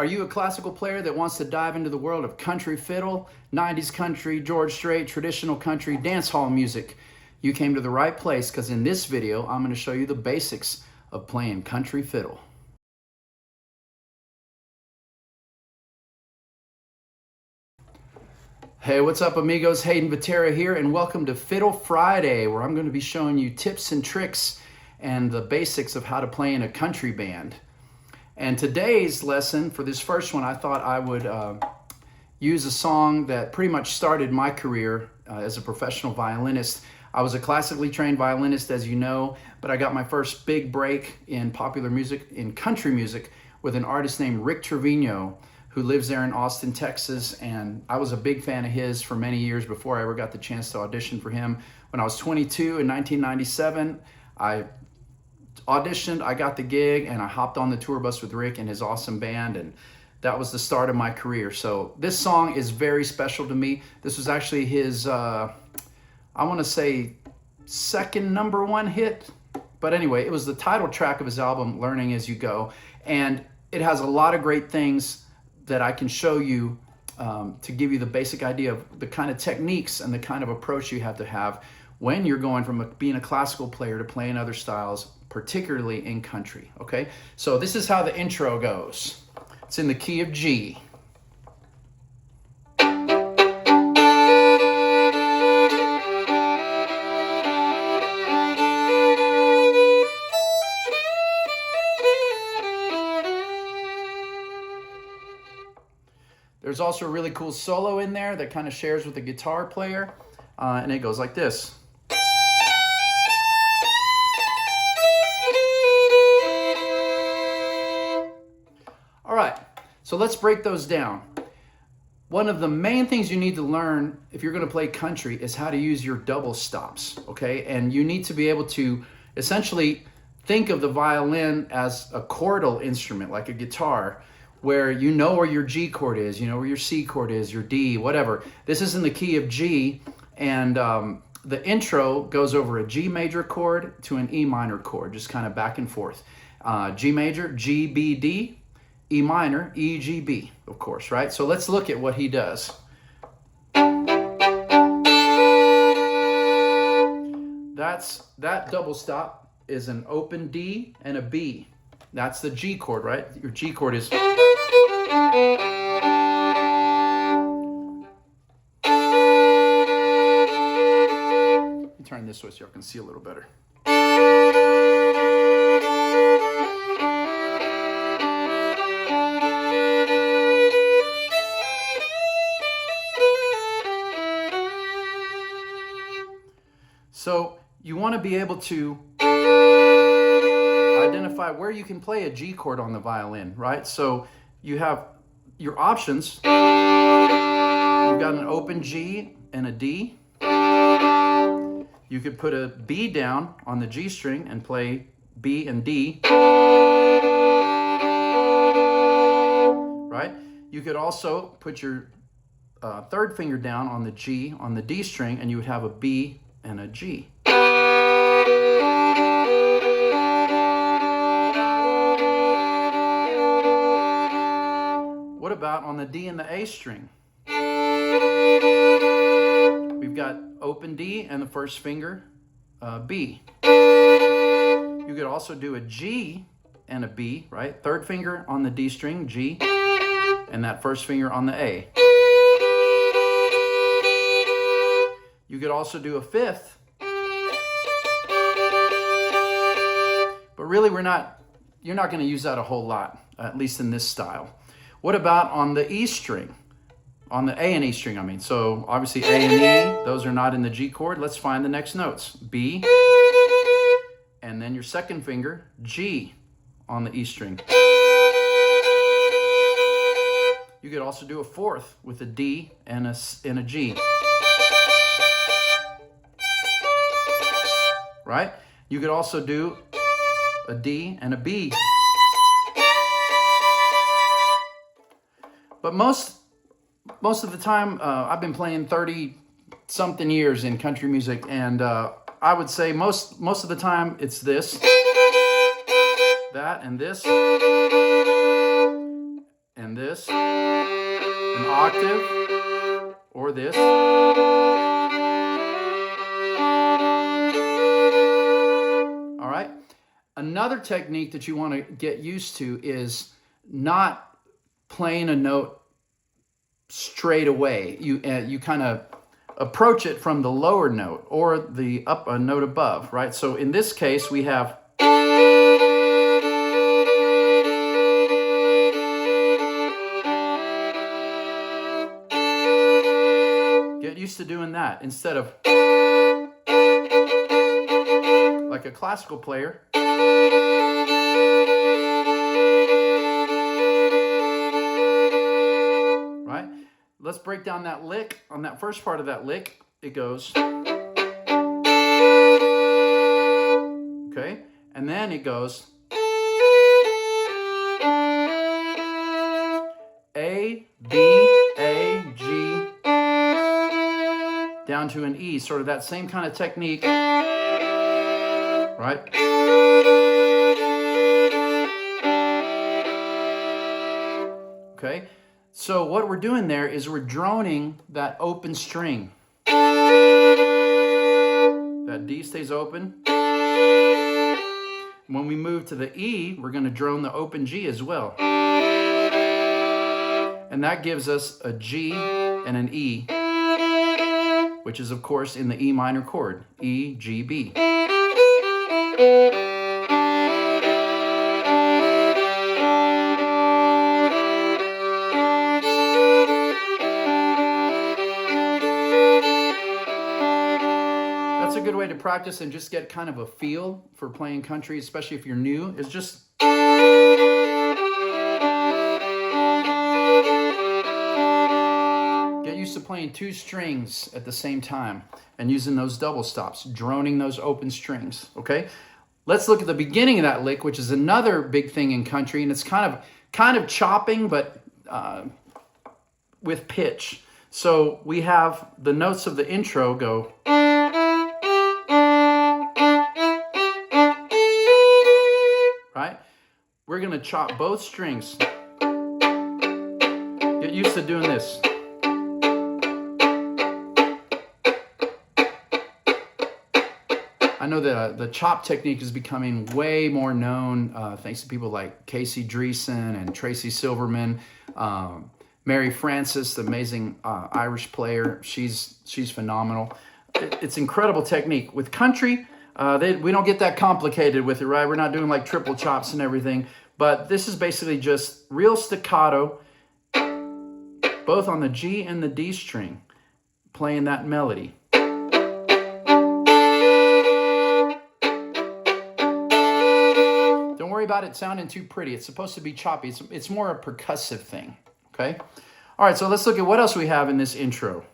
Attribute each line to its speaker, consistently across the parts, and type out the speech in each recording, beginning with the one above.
Speaker 1: Are you a classical player that wants to dive into the world of country fiddle, 90s country, George Strait, traditional country, dance hall music? You came to the right place, because in this video, I'm going to show you the basics of playing country fiddle. Hey, what's up amigos? Hayden Vatera here, and welcome to Fiddle Friday, where I'm going to be showing you tips and tricks and the basics of how to play in a country band. And today's lesson, for this first one, I thought I would use a song that pretty much started my career as a professional violinist. I was a classically trained violinist, as you know, but I got my first big break in popular music, in country music, with an artist named Rick Trevino, who lives there in Austin, Texas, and I was a big fan of his for many years before I ever got the chance to audition for him. When I was 22 in 1997, I auditioned, I got the gig, and I hopped on the tour bus with Rick and his awesome band, and that was the start of my career. So this song is very special to me. This was actually his, I want to say, second #1 hit. But anyway, it was the title track of his album, Learning As You Go, and it has a lot of great things that I can show you to give you the basic idea of the kind of techniques and the kind of approach you have to have when you're going from being a classical player to playing other styles, particularly in country, okay? So this is how the intro goes. It's in the key of G. There's also a really cool solo in there that kind of shares with the guitar player, and it goes like this. All right, so let's break those down. One of the main things you need to learn if you're going to play country is how to use your double stops, okay? And you need to be able to essentially think of the violin as a chordal instrument, like a guitar, where you know where your G chord is, you know where your C chord is, your D, whatever. This is in the key of G, and the intro goes over a G major chord to an E minor chord, just kind of back and forth. G major, G, B, D, E minor, E, G, B, of course, right? So let's look at what he does. That double stop is an open D and a B. That's the G chord, right? Your G chord is... Turn this way so y'all can see a little better. So you want to be able to identify where you can play a G chord on the violin, right? So you have your options. You've got an open G and a D. You could put a B down on the G string and play B and D. Right? You could also put your third finger down on the G on the D string, and you would have a B and a G. What about on the D and the A string? We've got open D and the first finger, B. You could also do a G and a B, right? Third finger on the D string, G, and that first finger on the A. You could also do a fifth, but really you're not going to use that a whole lot, at least in this style. What about on the E string? On the A and E string, I mean. So obviously A and E, those are not in the G chord. Let's find the next notes. B, and then your second finger, G on the E string. You could also do a fourth with a D and a G. Right? You could also do a D and a B. But most of the time, I've been playing 30-something years in country music, and I would say most of the time it's this, that, and this, and and this, an octave, or this. All right. Another technique that you want to get used to is not playing a note straight away. You kind of approach it from the lower note or the a note above, right? So in this case, we have get used to doing that instead of like a classical player. Right? Let's break down that lick. On that first part of that lick, it goes. Okay? And then it goes A, B, A, G, down to an E. Sort of that same kind of technique. Right? Okay? So what we're doing there is we're droning that open string. That D stays open. When we move to the E, we're going to drone the open G as well. And that gives us a G and an E, which is, of course, in the E minor chord, E, G, B. That's a good way to practice and just get kind of a feel for playing country, especially if you're new, is just get used to playing two strings at the same time and using those double stops, droning those open strings, okay? Let's look at the beginning of that lick, which is another big thing in country, and it's kind of chopping, but with pitch. So we have the notes of the intro go. Right? We're going to chop both strings. Get used to doing this. I know that the chop technique is becoming way more known thanks to people like Casey Dreesen and Tracy Silverman. Mary Francis, the amazing Irish player, she's phenomenal. It's incredible technique. With country, we don't get that complicated with it, right? We're not doing like triple chops and everything. But this is basically just real staccato, both on the G and the D string, playing that melody. Don't worry about it sounding too pretty. It's supposed to be choppy. It's more a percussive thing, okay? All right, so let's look at what else we have in this intro.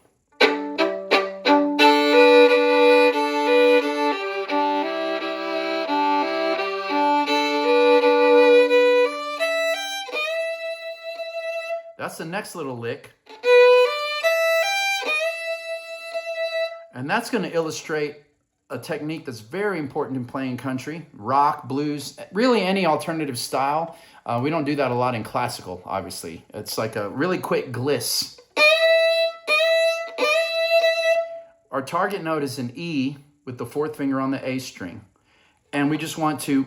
Speaker 1: That's the next little lick. And that's going to illustrate a technique that's very important in playing country, rock, blues, really any alternative style. We don't do that a lot in classical, obviously. It's like a really quick gliss. Our target note is an E with the fourth finger on the A string. And we just want to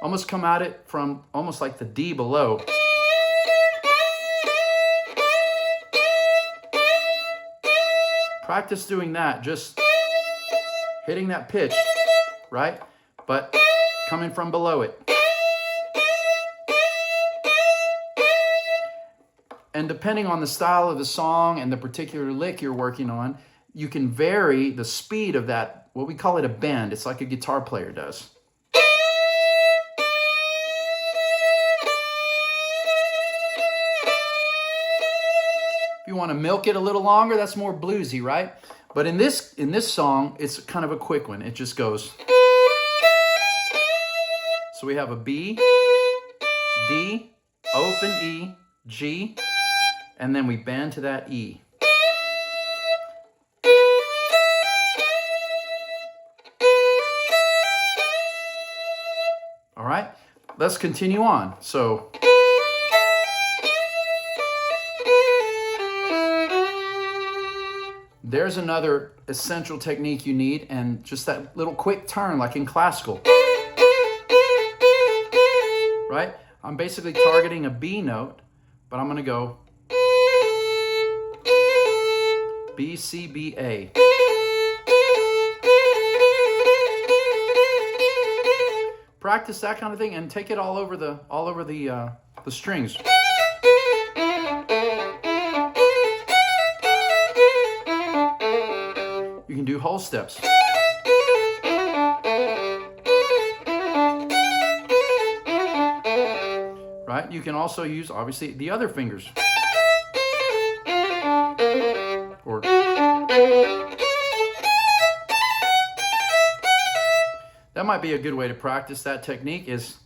Speaker 1: almost come at it from almost like the D below. Practice doing that, just hitting that pitch, right? But coming from below it. And depending on the style of the song and the particular lick you're working on, you can vary the speed of that, what we call it a bend. It's like a guitar player does. If you want to milk it a little longer, that's more bluesy, right? But in this song, it's kind of a quick one. It just goes. So we have a B, D, open E, G, and then we bend to that E. All right, let's continue on. So There's another essential technique you need, and just that little quick turn like in classical. Right? I'm basically targeting a B note, but I'm going to go B, C, B, A. Practice that kind of thing and take it all over the strings. You can do whole steps. Right? You can also use, obviously, the other fingers. Or that might be a good way to practice that technique is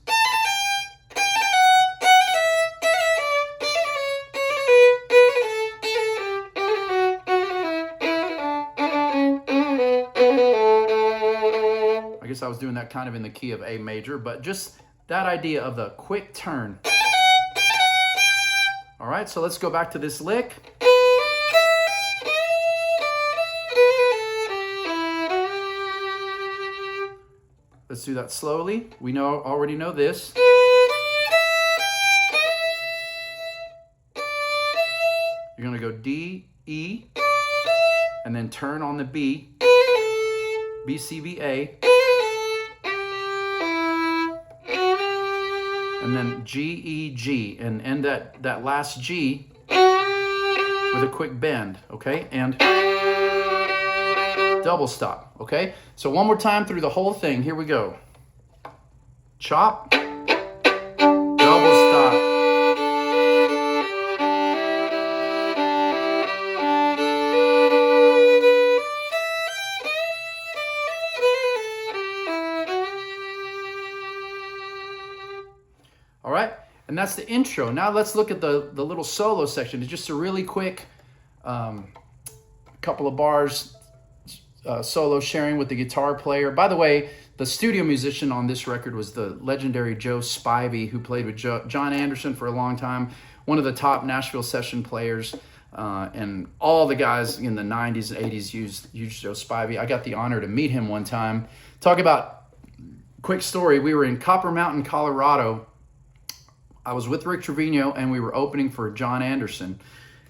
Speaker 1: I guess I was doing that kind of in the key of A major, but just that idea of the quick turn. All right, so let's go back to this lick. Let's do that slowly. We already know this. You're gonna go D, E, and then turn on the B, B, C, B, A, and then G, E, G, and end that last G with a quick bend, okay? And double stop, okay? So one more time through the whole thing. Here we go. Chop, double stop. All right, and that's the intro. Now let's look at the little solo section. It's just a really quick couple of bars, solo sharing with the guitar player. By the way, the studio musician on this record was the legendary Joe Spivey, who played with John Anderson for a long time, one of the top Nashville session players, and all the guys in the 90s and 80s used Joe Spivey. I got the honor to meet him one time. Talk about, quick story, we were in Copper Mountain, Colorado. I was with Rick Trevino, and we were opening for John Anderson,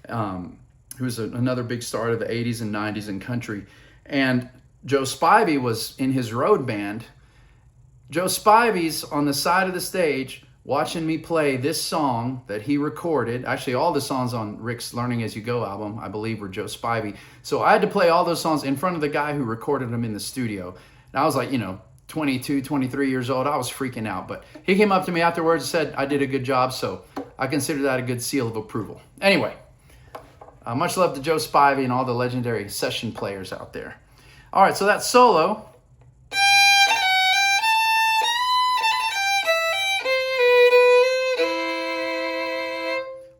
Speaker 1: who was another big star of the 80s and 90s in country. And Joe Spivey was in his road band. Joe Spivey's on the side of the stage watching me play this song that he recorded. Actually, all the songs on Rick's Learning As You Go album, I believe, were Joe Spivey. So I had to play all those songs in front of the guy who recorded them in the studio. And I was like, 22, 23 years old. I was freaking out. But he came up to me afterwards and said I did a good job. So I consider that a good seal of approval. Anyway, much love to Joe Spivey and all the legendary session players out there. All right, so that solo.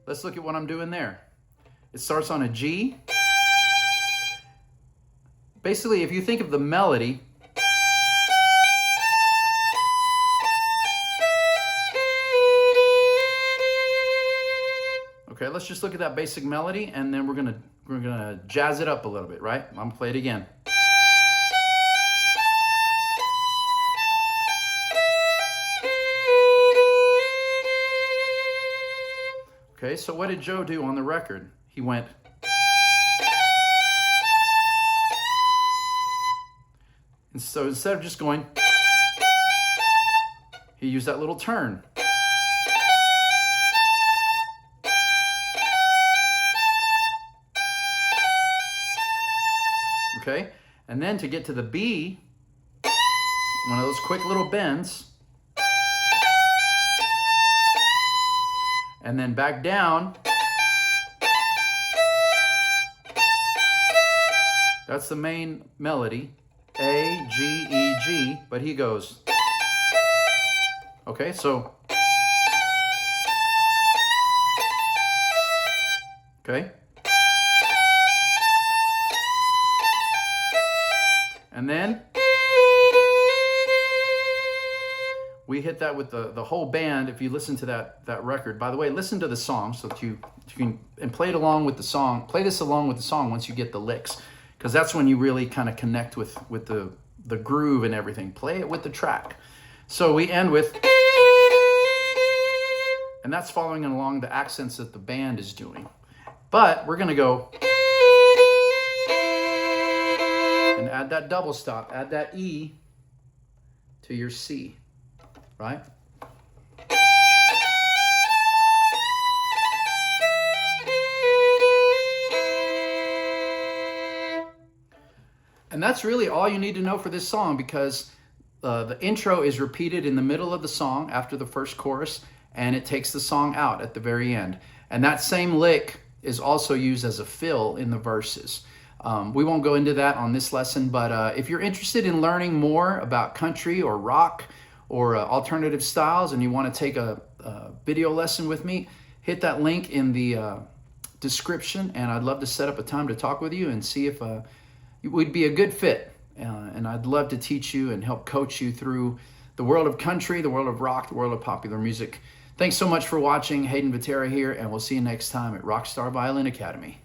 Speaker 1: Let's look at what I'm doing there. It starts on a G. Basically, if you think of the melody, okay, let's just look at that basic melody, and then we're gonna jazz it up a little bit, right? I'm gonna play it again. Okay, so what did Joe do on the record? He went. And so instead of just going, he used that little turn. Okay, and then to get to the B, one of those quick little bends. And then back down. That's the main melody. A, G, E, G, but he goes. Okay, so. Okay. And then we hit that with the whole band. If you listen to that record, by the way, listen to the song so that you can, and play it along with the song. Play this along with the song once you get the licks. because that's when you really kind of connect with the groove and everything. Play it with the track. So we end with, and that's following along the accents that the band is doing. But we're going to go and add that double stop, add that E to your C, right? And that's really all you need to know for this song, because the intro is repeated in the middle of the song after the first chorus, and it takes the song out at the very end. And that same lick is also used as a fill in the verses. We won't go into that on this lesson, but if you're interested in learning more about country or rock or alternative styles, and you want to take a video lesson with me, hit that link in the description, and I'd love to set up a time to talk with you and see if it would be a good fit. And I'd love to teach you and help coach you through the world of country, the world of rock, the world of popular music. Thanks so much for watching. Hayden Vatera here, and we'll see you next time at Rockstar Violin Academy.